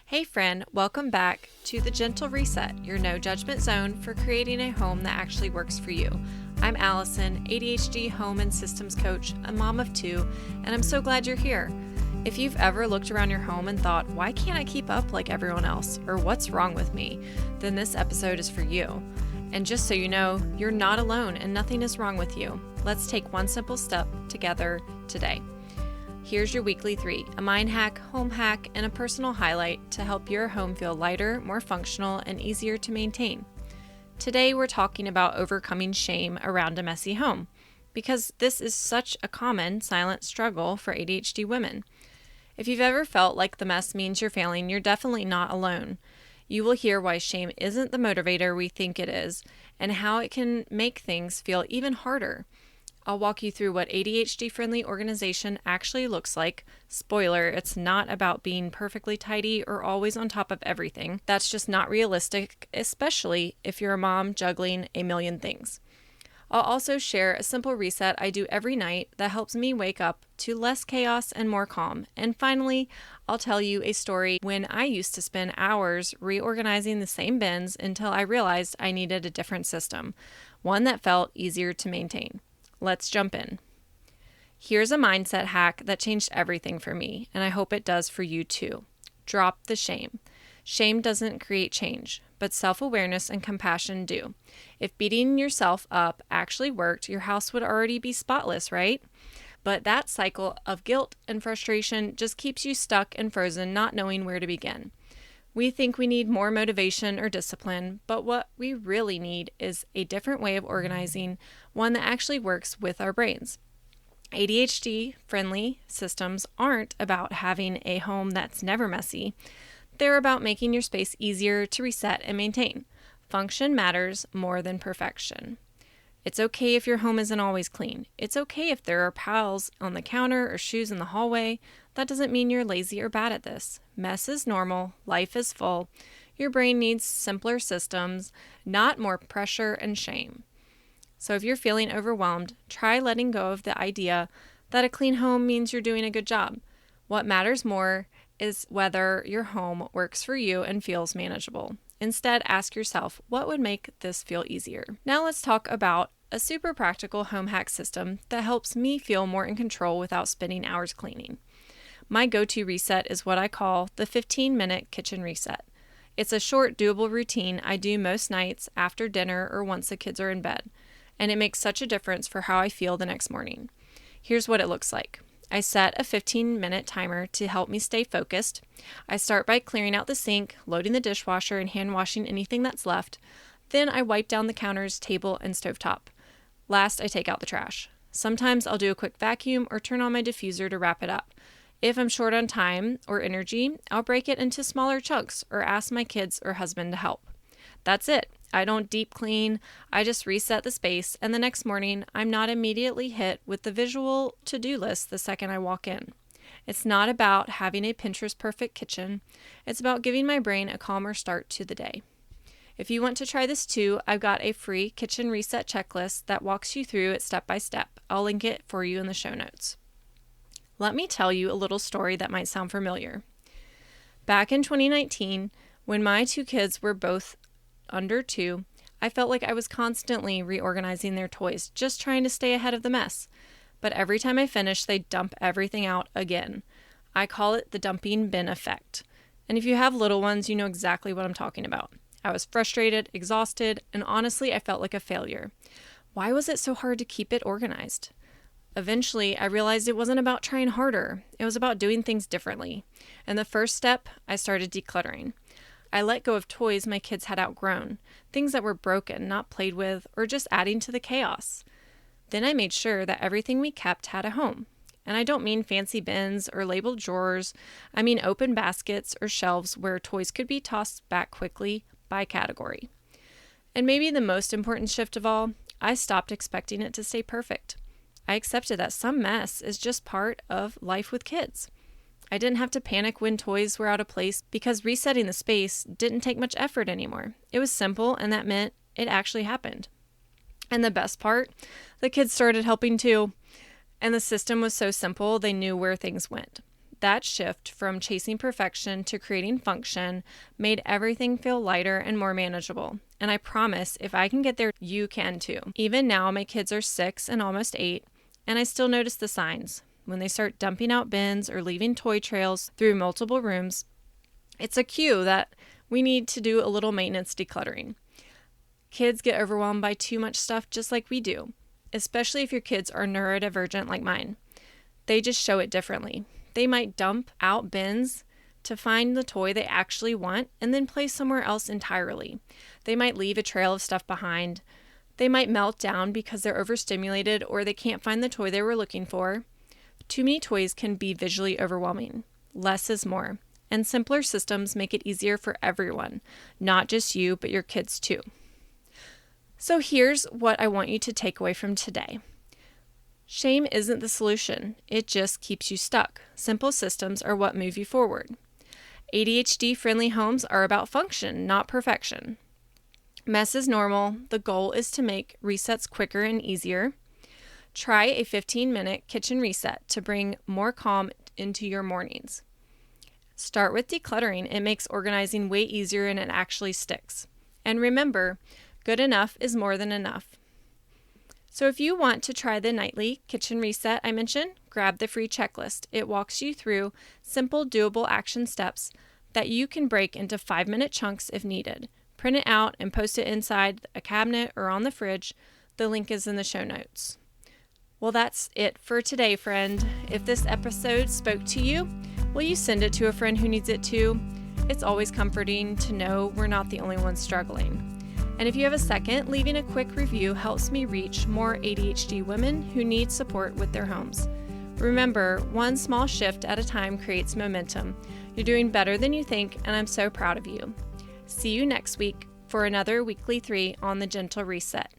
Hey friend, welcome back to the Gentle Reset, your no judgment zone for creating a home that actually works for you. I'm Allison, ADHD home and systems coach, a mom of two, and I'm so glad you're here. If you've ever looked around your home and thought, why can't I keep up like everyone else, or what's wrong with me, then this episode is for you. And just so you know, you're not alone and nothing is wrong with you. Let's take one simple step together today. Here's your weekly 3, a mind hack, home hack, and a personal highlight to help your home feel lighter, more functional, and easier to maintain. Today we're talking about overcoming shame around a messy home, because this is such a common silent struggle for ADHD women. If you've ever felt like the mess means you're failing, you're definitely not alone. You will hear why shame isn't the motivator we think it is, and how it can make things feel even harder. I'll walk you through what ADHD-friendly organization actually looks like. Spoiler, it's not about being perfectly tidy or always on top of everything. That's just not realistic, especially if you're a mom juggling a million things. I'll also share a simple reset I do every night that helps me wake up to less chaos and more calm. And finally, I'll tell you a story when I used to spend hours reorganizing the same bins until I realized I needed a different system, one that felt easier to maintain. Let's jump in. Here's a mindset hack that changed everything for me, and I hope it does for you too. Drop the shame. Shame doesn't create change, but self-awareness and compassion do. If beating yourself up actually worked, your house would already be spotless, right? But that cycle of guilt and frustration just keeps you stuck and frozen, not knowing where to begin. We think we need more motivation or discipline, but what we really need is a different way of organizing, one that actually works with our brains. ADHD-friendly systems aren't about having a home that's never messy. They're about making your space easier to reset and maintain. Function matters more than perfection. It's okay if your home isn't always clean. It's okay if there are piles on the counter or shoes in the hallway. That doesn't mean you're lazy or bad at this. Mess is normal. Life is full. Your brain needs simpler systems, not more pressure and shame. So if you're feeling overwhelmed, try letting go of the idea that a clean home means you're doing a good job. What matters more is whether your home works for you and feels manageable. Instead, ask yourself, what would make this feel easier? Now let's talk about a super practical home hack system that helps me feel more in control without spending hours cleaning. My go-to reset is what I call the 15-minute kitchen reset. It's a short, doable routine I do most nights after dinner or once the kids are in bed, and it makes such a difference for how I feel the next morning. Here's what it looks like. I set a 15-minute timer to help me stay focused. I start by clearing out the sink, loading the dishwasher, and hand washing anything that's left. Then I wipe down the counters, table, and stovetop. Last, I take out the trash. Sometimes I'll do a quick vacuum or turn on my diffuser to wrap it up. If I'm short on time or energy, I'll break it into smaller chunks or ask my kids or husband to help. That's it. I don't deep clean. I just reset the space, and the next morning, I'm not immediately hit with the visual to-do list the second I walk in. It's not about having a Pinterest-perfect kitchen. It's about giving my brain a calmer start to the day. If you want to try this too, I've got a free kitchen reset checklist that walks you through it step by step. I'll link it for you in the show notes. Let me tell you a little story that might sound familiar. Back in 2019, when my two kids were both under 2, I felt like I was constantly reorganizing their toys, just trying to stay ahead of the mess. But every time I finished, they'd dump everything out again. I call it the dumping bin effect. And if you have little ones, you know exactly what I'm talking about. I was frustrated, exhausted, and honestly, I felt like a failure. Why was it so hard to keep it organized? Eventually, I realized it wasn't about trying harder. It was about doing things differently. And the first step, I started decluttering. I let go of toys my kids had outgrown, things that were broken, not played with, or just adding to the chaos. Then I made sure that everything we kept had a home. And I don't mean fancy bins or labeled drawers. I mean open baskets or shelves where toys could be tossed back quickly by category. And maybe the most important shift of all, I stopped expecting it to stay perfect. I accepted that some mess is just part of life with kids. I didn't have to panic when toys were out of place because resetting the space didn't take much effort anymore. It was simple, and that meant it actually happened. And the best part, the kids started helping too. And the system was so simple, they knew where things went. That shift from chasing perfection to creating function made everything feel lighter and more manageable. And I promise, if I can get there, you can too. Even now, my kids are 6 and almost 8, and I still notice the signs. When they start dumping out bins or leaving toy trails through multiple rooms, it's a cue that we need to do a little maintenance decluttering. Kids get overwhelmed by too much stuff just like we do, especially if your kids are neurodivergent like mine. They just show it differently. They might dump out bins to find the toy they actually want and then place somewhere else entirely. They might leave a trail of stuff behind. They might melt down because they're overstimulated or they can't find the toy they were looking for. Too many toys can be visually overwhelming. Less is more. And simpler systems make it easier for everyone, not just you, but your kids too. So here's what I want you to take away from today. Shame isn't the solution. It just keeps you stuck. Simple systems are what move you forward. ADHD-friendly homes are about function, not perfection. Mess is normal. The goal is to make resets quicker and easier. Try a 15-minute kitchen reset to bring more calm into your mornings. Start with decluttering. It makes organizing way easier and it actually sticks. And remember, good enough is more than enough. So if you want to try the nightly kitchen reset I mentioned, grab the free checklist. It walks you through simple, doable action steps that you can break into 5-minute chunks if needed. Print it out and post it inside a cabinet or on the fridge. The link is in the show notes. Well, that's it for today, friend. If this episode spoke to you, will you send it to a friend who needs it too? It's always comforting to know we're not the only ones struggling. And if you have a second, leaving a quick review helps me reach more ADHD women who need support with their homes. Remember, one small shift at a time creates momentum. You're doing better than you think, and I'm so proud of you. See you next week for another Weekly 3 on the Gentle Reset.